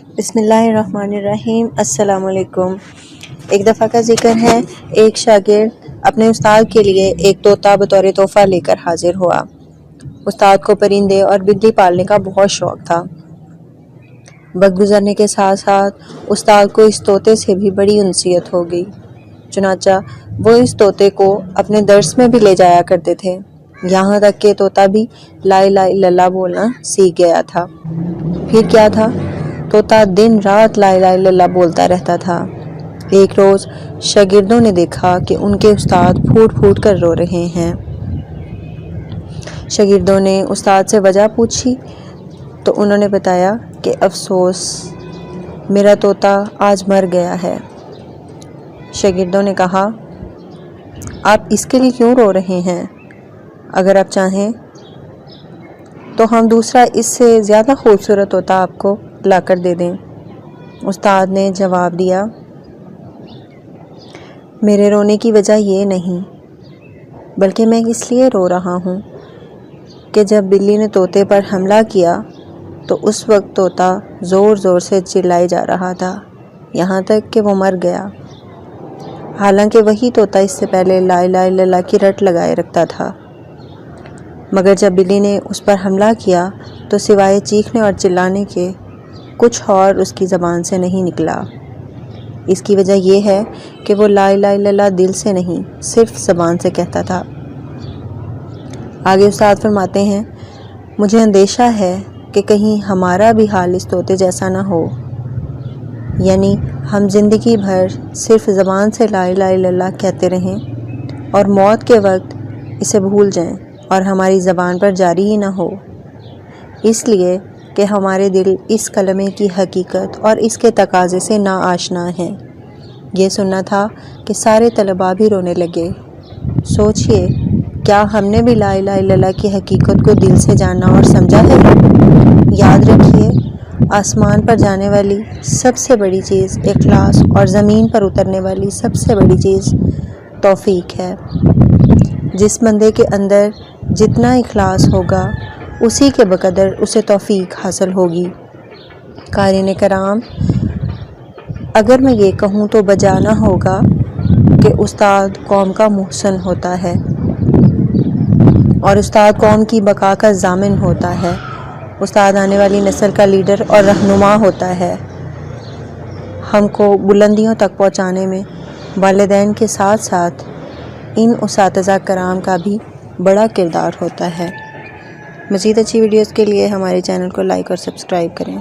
بسم اللہ الرحمن الرحیم۔ السلام علیکم۔ ایک دفعہ کا ذکر ہے، ایک شاگرد اپنے استاد کے لیے ایک طوطا بطور تحفہ لے کر حاضر ہوا۔ استاد کو پرندے اور بلی پالنے کا بہت شوق تھا۔ وقت گزرنے کے ساتھ ساتھ استاد کو اس طوطے سے بھی بڑی انسیت ہو گئی، چنانچہ وہ اس طوطے کو اپنے درس میں بھی لے جایا کرتے تھے، یہاں تک کہ طوطا بھی لا الہ الا اللہ بولنا سیکھ گیا تھا۔ پھر کیا تھا، طوطا دن رات لا الہ الا اللہ بولتا رہتا تھا۔ ایک روز شاگردوں نے دیکھا کہ ان کے استاد پھوٹ پھوٹ کر رو رہے ہیں۔ شاگردوں نے استاد سے وجہ پوچھی تو انہوں نے بتایا کہ افسوس، میرا طوطا آج مر گیا ہے۔ شاگردوں نے کہا، آپ اس کے لیے کیوں رو رہے ہیں؟ اگر آپ چاہیں تو ہم دوسرا اس سے زیادہ خوبصورت طوطا آپ کو لا کر دے دیں۔ استاد نے جواب دیا، میرے رونے کی وجہ یہ نہیں، بلکہ میں اس لیے رو رہا ہوں کہ جب بلی نے طوطے پر حملہ کیا تو اس وقت طوطا زور زور سے چلائے جا رہا تھا، یہاں تک کہ وہ مر گیا، حالانکہ وہی طوطا اس سے پہلے لا الہ الا اللہ کی رٹ لگائے رکھتا تھا۔ مگر جب بلی نے اس پر حملہ کیا تو سوائے چیخنے اور چلانے کے کچھ اور اس کی زبان سے نہیں نکلا۔ اس کی وجہ یہ ہے کہ وہ لا الہ الا اللہ دل سے نہیں، صرف زبان سے کہتا تھا۔ آگے استاد فرماتے ہیں، مجھے اندیشہ ہے کہ کہیں ہمارا بھی حال اس طوطے جیسا نہ ہو، یعنی ہم زندگی بھر صرف زبان سے لا الہ الا اللہ کہتے رہیں اور موت کے وقت اسے بھول جائیں اور ہماری زبان پر جاری ہی نہ ہو، اس لیے کہ ہمارے دل اس کلمے کی حقیقت اور اس کے تقاضے سے نا آشنا ہیں۔ یہ سننا تھا کہ سارے طلباء بھی رونے لگے۔ سوچئے، کیا ہم نے بھی لا الہ الا اللہ کی حقیقت کو دل سے جانا اور سمجھا ہے؟ یاد رکھیے، آسمان پر جانے والی سب سے بڑی چیز اخلاص اور زمین پر اترنے والی سب سے بڑی چیز توفیق ہے۔ جس بندے کے اندر جتنا اخلاص ہوگا اسی کے بقدر اسے توفیق حاصل ہوگی۔ قارئین کرام، اگر میں یہ کہوں تو بجا نہ ہوگا کہ استاد قوم کا محسن ہوتا ہے اور استاد قوم کی بقا کا ضامن ہوتا ہے۔ استاد آنے والی نسل کا لیڈر اور رہنما ہوتا ہے۔ ہم کو بلندیوں تک پہنچانے میں والدین کے ساتھ ساتھ ان اساتذہ کرام کا بھی بڑا کردار ہوتا ہے۔ مزید اچھی ویڈیوز کے لیے ہمارے چینل کو لائک اور سبسکرائب کریں۔